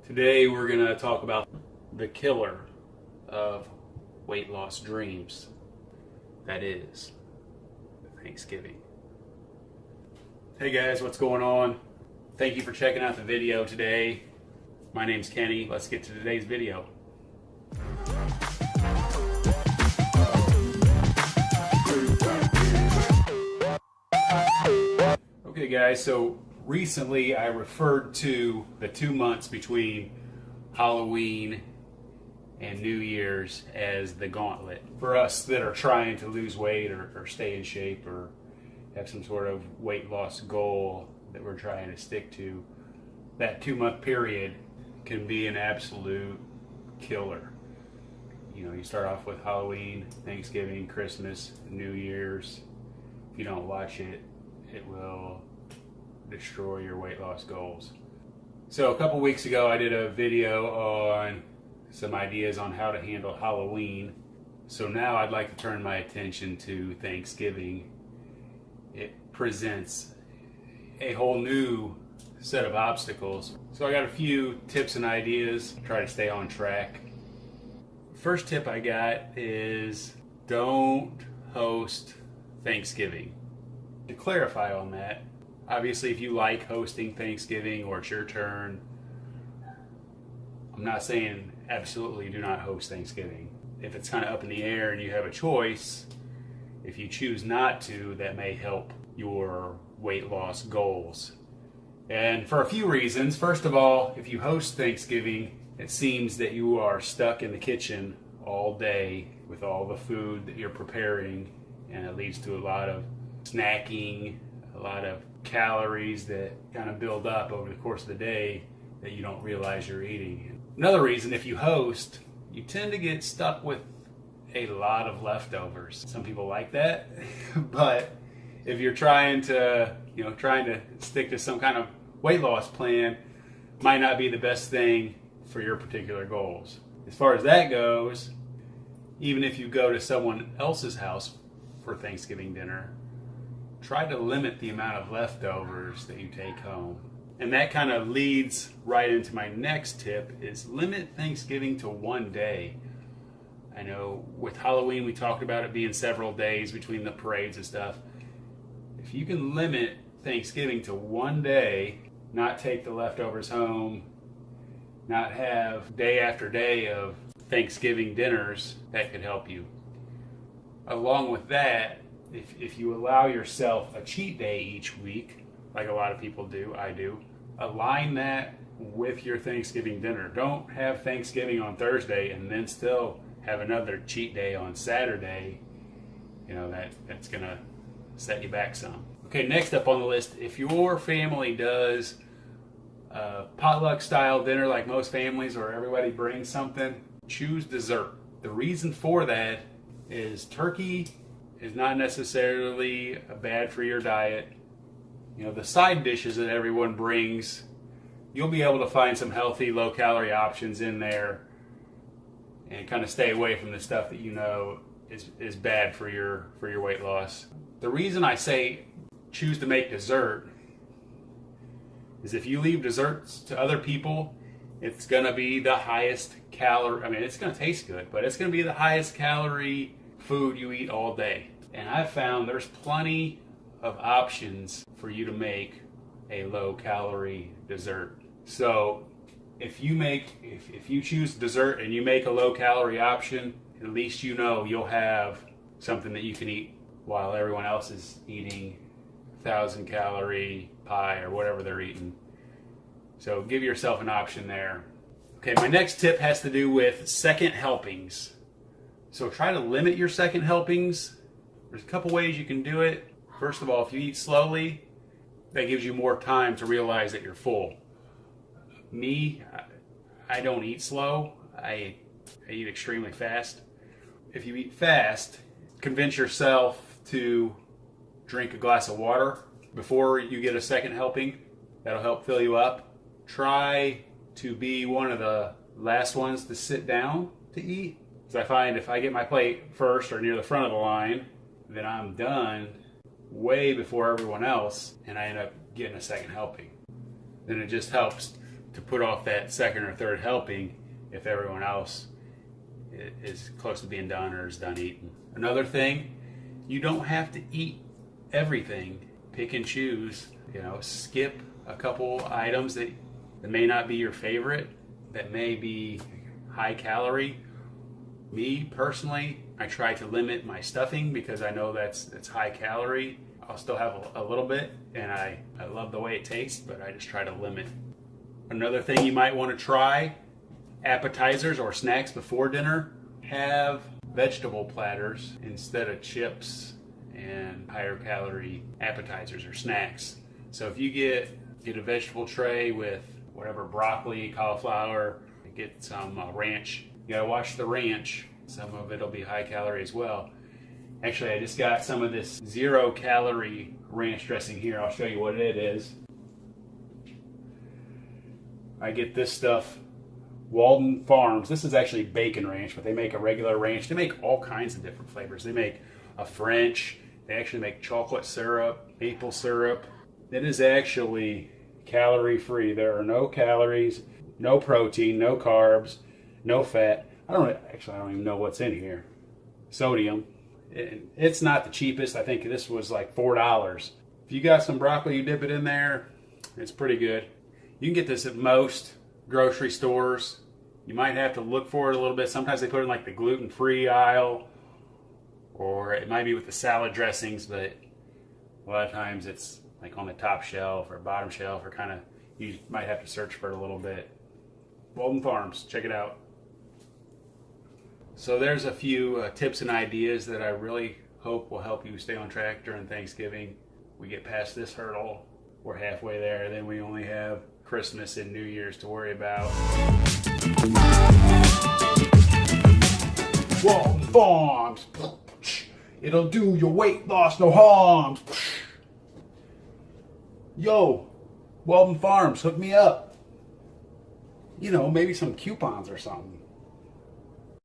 Today we're going to talk about the killer of weight loss dreams. That is Thanksgiving. Hey guys, what's going on? Thank you for checking out the video today. My name's Kenny. Let's get to today's video. Okay guys, so recently I referred to the 2 months between Halloween and New Year's as the gauntlet. For us that are trying to lose weight or stay in shape or have some sort of weight loss goal that we're trying to stick to, that 2 month period can be an absolute killer. You know, you start off with Halloween, Thanksgiving, Christmas, New Year's. If you don't watch it, it will destroy your weight loss goals. So a couple weeks ago I did a video on some ideas on how to handle Halloween. So now I'd like to turn my attention to Thanksgiving. It presents a whole new set of obstacles. So I got a few tips and ideas, try to stay on track. First tip I got is don't host Thanksgiving. To clarify on that, obviously if you like hosting Thanksgiving or it's your turn, I'm not saying absolutely do not host Thanksgiving. If it's kind of up in the air and you have a choice, if you choose not to, that may help your weight loss goals. And for a few reasons. First of all, if you host Thanksgiving, it seems that you are stuck in the kitchen all day with all the food that you're preparing, and it leads to a lot of snacking, a lot of calories that kind of build up over the course of the day that you don't realize you're eating. Another reason, if you host, you tend to get stuck with a lot of leftovers. Some people like that, but if you're trying to stick to some kind of weight loss plan, might not be the best thing for your particular goals. As far as that goes, even if you go to someone else's house for Thanksgiving dinner, try to limit the amount of leftovers that you take home. And that kind of leads right into my next tip, is limit Thanksgiving to one day. I know with Halloween we talked about it being several days between the parades and stuff. If you can limit Thanksgiving to one day, not take the leftovers home, not have day after day of Thanksgiving dinners, that could help you. Along with that, if you allow yourself a cheat day each week, like a lot of people do, I do, align that with your Thanksgiving dinner. Don't have Thanksgiving on Thursday and then still have another cheat day on Saturday. You know, that's gonna set you back some. Okay, next up on the list, if your family does a potluck style dinner like most families, or everybody brings something, choose dessert. The reason for that is turkey is not necessarily bad for your diet. You know, the side dishes that everyone brings, you'll be able to find some healthy, low-calorie options in there and kind of stay away from the stuff that you know is bad for your weight loss. The reason I say choose to make dessert is if you leave desserts to other people, it's going to be the highest calorie, it's going to taste good, but it's going to be the highest calorie food you eat all day. And I've found there's plenty of options for you to make a low-calorie dessert. So if you choose dessert and you make a low-calorie option, at least you know you'll have something that you can eat while everyone else is eating 1,000-calorie pie or whatever they're eating. So give yourself an option there. Okay, my next tip has to do with second helpings. So try to limit your second helpings. There's a couple ways you can do it. First of all, if you eat slowly, that gives you more time to realize that you're full. Me, I don't eat slow. I eat extremely fast. If you eat fast, convince yourself to drink a glass of water before you get a second helping. That'll help fill you up. Try to be one of the last ones to sit down to eat. Because I find if I get my plate first or near the front of the line, then I'm done way before everyone else, and I end up getting a second helping. Then it just helps to put off that second or third helping if everyone else is close to being done or is done eating. Another thing, you don't have to eat everything. Pick and choose. Skip a couple items that may not be your favorite, that may be high calorie. Me personally, I try to limit my stuffing because I know that's high calorie. I'll still have a little bit, and I love the way it tastes, but I just try to limit. Another thing you might want to try, appetizers or snacks before dinner. Have vegetable platters instead of chips and higher calorie appetizers or snacks. So if you get a vegetable tray with whatever, broccoli, cauliflower, get some ranch. You gotta watch the ranch. Some of it'll be high calorie as well. Actually, I just got some of this 0 calorie ranch dressing here. I'll show you what it is. I get this stuff, Walden Farms. This is actually bacon ranch, but they make a regular ranch. They make all kinds of different flavors. They make a French. They actually make chocolate syrup, maple syrup. It is actually calorie free. There are no calories, no protein, no carbs, no fat. I don't even know what's in here. Sodium. It's not the cheapest. I think this was like $4. If you got some broccoli, you dip it in there. It's pretty good. You can get this at most grocery stores. You might have to look for it a little bit. Sometimes they put it in like the gluten-free aisle, or it might be with the salad dressings, but a lot of times it's like on the top shelf or bottom shelf, or kind of, you might have to search for it a little bit. Walden Farms, check it out. So there's a few tips and ideas that I really hope will help you stay on track during Thanksgiving. We get past this hurdle, we're halfway there, then we only have Christmas and New Year's to worry about. Walden Farms, it'll do your weight loss no harm. Yo, Walden Farms, hook me up. Maybe some coupons or something.